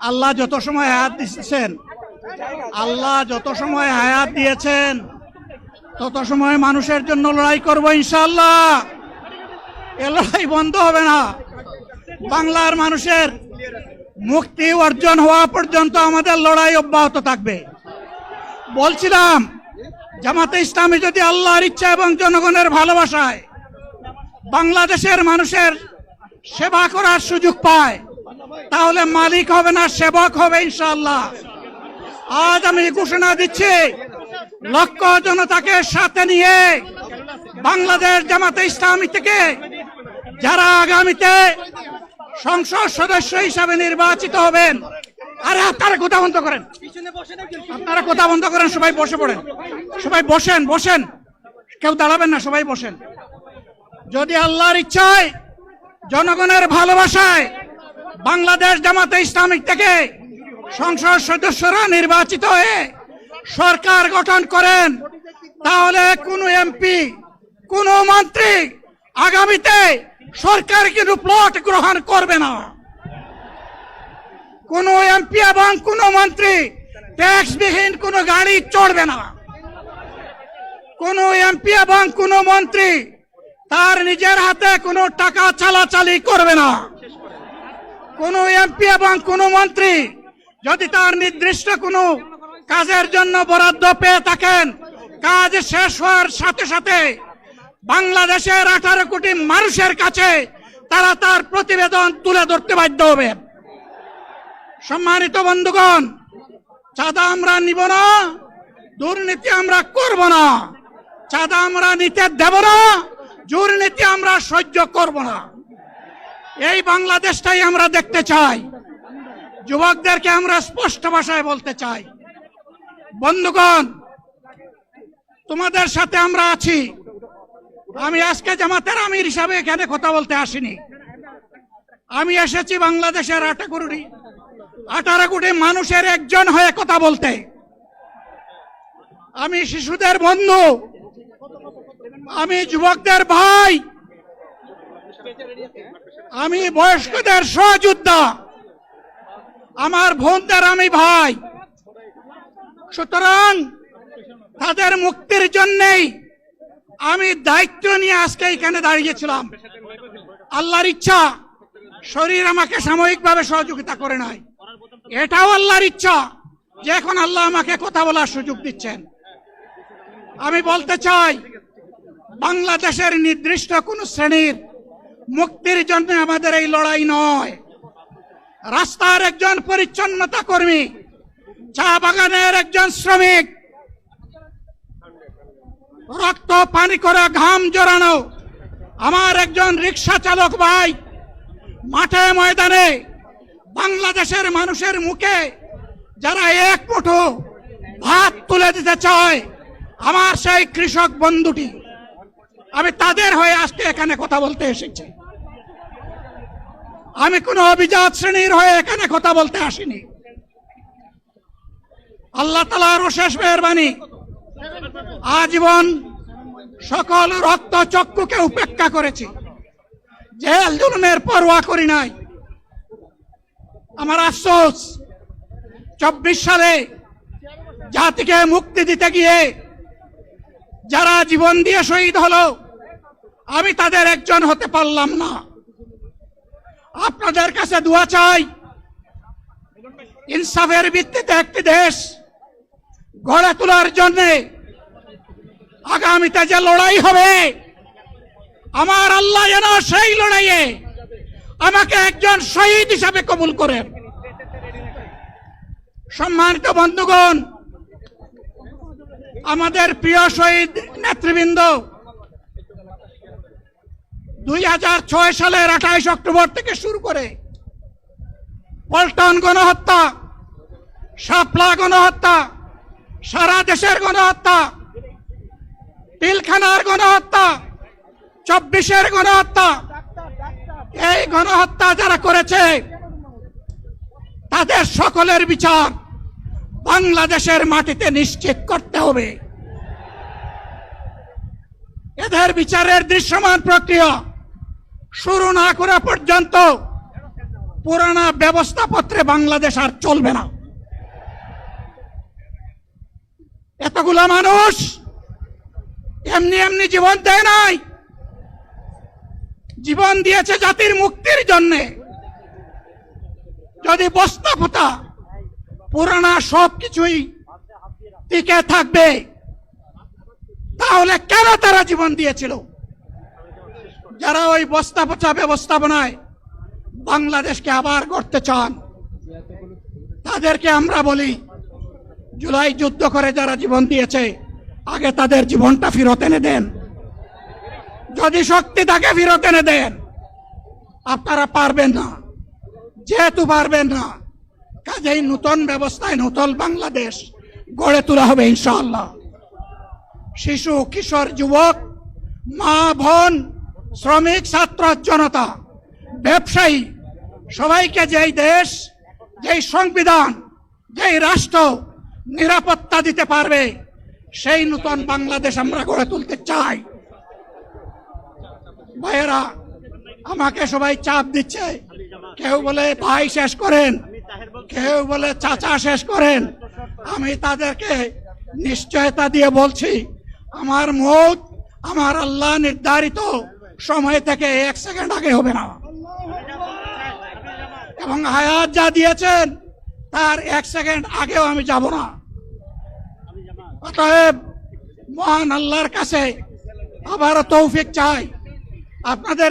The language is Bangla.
আল্লাহ যত সময় হায়াত দিয়েছেন, আল্লাহ যত সময় হায়াত দিয়েছেন তত সময় মানুষের জন্য লড়াই করব ইনশাআল্লাহ। এ লড়াই বন্ধ হবে না। বাংলার মানুষের মুক্তি অর্জন হওয়া পর্যন্ত আমাদের লড়াই অব্যাহত থাকবে। বলছিলাম, জামাতে ইসলামী যদি আল্লাহর ইচ্ছা এবং জনগণের ভালোবাসায় বাংলাদেশের মানুষের সেবা করার সুযোগ পায়, তাহলে মালিক হবে না, সেবক হবে ইনশাআল্লাহ। আজ আমি ঘোষণা দিচ্ছি, লক্ষ জনতাকে সাথে নিয়ে বাংলাদেশ জামাতে ইসলামী থেকে যারা আগামীতে সংসদ সদস্য হিসাবে নির্বাচিত হবেন, আরে আপনারা কথা বন্ধ করেন, আপনারা কথা বন্ধ করেন, সবাই বসে পড়েন, সবাই বসেন, বসেন, কেউ দাঁড়াবেন না, সবাই বসেন। যদি আল্লাহর ইচ্ছায় জনগণের ভালোবাসায় বাংলাদেশ জামাতে ইসলামী থেকে সংসদ সদস্যরা নির্বাচিত হয়ে সরকার গঠন করেন, তাহলে কোনো এমপি, কোনো মন্ত্রী আগামীতে সরকার কিন্তু প্লট গ্রহণ করবে না। কোনো এমপি এবং কোনো মন্ত্রী ট্যাক্সবিহীন কোনো গাড়ি চড়বে না। কোনো এমপি এবং কোনো মন্ত্রী তার নিজের হাতে কোনো টাকা চালাচালি করবে না। কোনো এমপি এবং কোনো মন্ত্রী যদি তার নির্দিষ্ট কোনো কাজের জন্য বরাদ্দ পেয়ে থাকেন, কাজ শেষ হওয়ার সাথে সাথে বাংলাদেশের 18 কোটি মানুষের কাছে তারা তার প্রতিবেদন তুলে ধরতে বাধ্য হবে। সম্মানিত বন্ধুগণ, চাঁদা আমরা নিব না, দুর্নীতি আমরা করব না, চাঁদা আমরা নিতে দেব না, দুর্নীতি আমরা সহ্য করব না। এই বাংলাদেশটাই আমরা দেখতে চাই। যুবকদেরকে আমরা স্পষ্ট ভাষায় বলতে চাই, বন্ধুগণ, তোমাদের সাথে আমরা আছি। আমি আজকে জামাতের আমির হিসাবে এখানে কথা বলতে আসিনি। আমি এসেছি বাংলাদেশের 18 কোটি মানুষের একজন হয়ে কথা বলতে। আমি শিশুদের বন্ধু, আমি যুবকদের ভাই, আমি বয়স্কদের সহযোদ্ধা, আমার বোনদের আমি ভাই। সুতরাং তাদের মুক্তির জন্যই আমি দায়িত্ব নিয়ে আজকে এখানে দাঁড়িয়েছিলাম। আল্লাহর ইচ্ছা, শরীর আমাকে সাময়িকভাবে সহযোগিতা করে নাই, এটাও আল্লাহর ইচ্ছা যে এখন আল্লাহ আমাকে কথা বলার সুযোগ দিচ্ছেন। আমি বলতে চাই, বাংলাদেশের নির্দিষ্ট কোন শ্রেণীর মুক্তির জন্য আমাদের এই লড়াই নয়। রাস্তার একজন পরিচ্ছন্নতা কর্মী, চা বাগানের একজন শ্রমিক, রক্ত পানি করে ঘাম জড়ানো আমার একজন রিক্সা চালক ভাই মাঠে ময়দানে বাংলাদেশের মানুষের মুখে যারা এক মুঠো ভাত তুলে দিতে চায়, আমার সেই কৃষক বন্ধুটি, আমি তাদের হয়ে আজকে এখানে কথা বলতে এসেছি। আমি কোন অভিজাত শ্রেণীর হয়ে এখানে কথা বলতে আসিনি। আল্লাহ তাআলার অশেষ মেহেরবানি, আজীবন সকল রক্ত চক্ষুকে উপেক্ষা করেছি, জেল জুলুমের পরোয়া করি নাই। আমার আফসোস, 24 সালে জাতিকে মুক্তি দিতে গিয়ে যারা জীবন দিয়ে শহীদ হলো, আমি তাদের একজন হতে পারলাম না। আপনাদের কাছে দোয়া চাই, ইনসাফের ভিত্তিতে একটি দেশ গড়ে তোলার জন্য আগামীতে যে লড়াই হবে, আমার আল্লাহ যেন সেই লড়াইয়ে আমাকে একজন শহীদ হিসাবে কবুল করেন। সম্মানিত বন্ধুগণ, আমাদের প্রিয় শহীদ নেতৃবৃন্দ 2006 সালের 28 অক্টোবর থেকে শুরু করে পল্টন গণহত্যা, শাপলা গণহত্যা, সারা দেশের গণহত্যা, পিলখানার গণহত্যা, 24-এর গণহত্যা, এই গণহত্যা যারা করেছে তাদের সকলের বিচার বাংলাদেশের মাটিতে নিশ্চিত করতে হবে। এদের বিচারের দৃশ্যমান প্রক্রিয়া শুরু না করা পর্যন্ত পুরানা ব্যবস্থাপত্রে বাংলাদেশ আর চলবে না। এতগুলা মানুষ এমনি এমনি জীবন দেয় নাই, জীবন দিয়েছে জাতির মুক্তির জন্যে। যদি বস্তা পোতা পুরানা সবকিছুই টিকে থাকবে, তাহলে কেন তারা জীবন দিয়েছিল? যারা ওই বস্তা পচা ব্যবস্থাপনায় বাংলাদেশকে আবার গড়তে চান, তাদেরকে আমরা বলি, জুলাই যুদ্ধ করে যারা জীবন দিয়েছে, আগে তাদের জীবনটা ফেরত এনে দেন। যদি শক্তি থাকে ফেরত এনে দেন। আপনারা পারবেন না, যেহেতু পারবেন না, কাজেই নতুন ব্যবস্থায় নতুন বাংলাদেশ গড়ে তোলা হবে ইনশাআল্লাহ। শিশু, কিশোর, যুবক, মা, বোন, শ্রমিক, ছাত্র, জনতা, ব্যবসায়ী, সবাইকে যেই দেশ, যেই সংবিধান, যেই রাষ্ট্র নিরাপত্তা দিতে পারবে, সেই নতুন বাংলাদেশ আমরা গড়ে তুলতে চাই। ভাইয়েরা, আমাকে সবাই চাপ দিচ্ছে, কেউ বলে ভাই শেষ করেন, কেউ বলে চাচা শেষ করেন। আমি তাদেরকে নিশ্চয়তা দিয়ে বলছি, আমার মৌত আমার আল্লাহ নির্ধারিত সময় থেকে 1 সেকেন্ড আগে হবে না, এবং হায়াত যা দিয়েছেন তার 1 সেকেন্ড আগেও আমি যাব না। অতএব মহান আল্লাহর কাছে আবারও তৌফিক চাই আপনাদের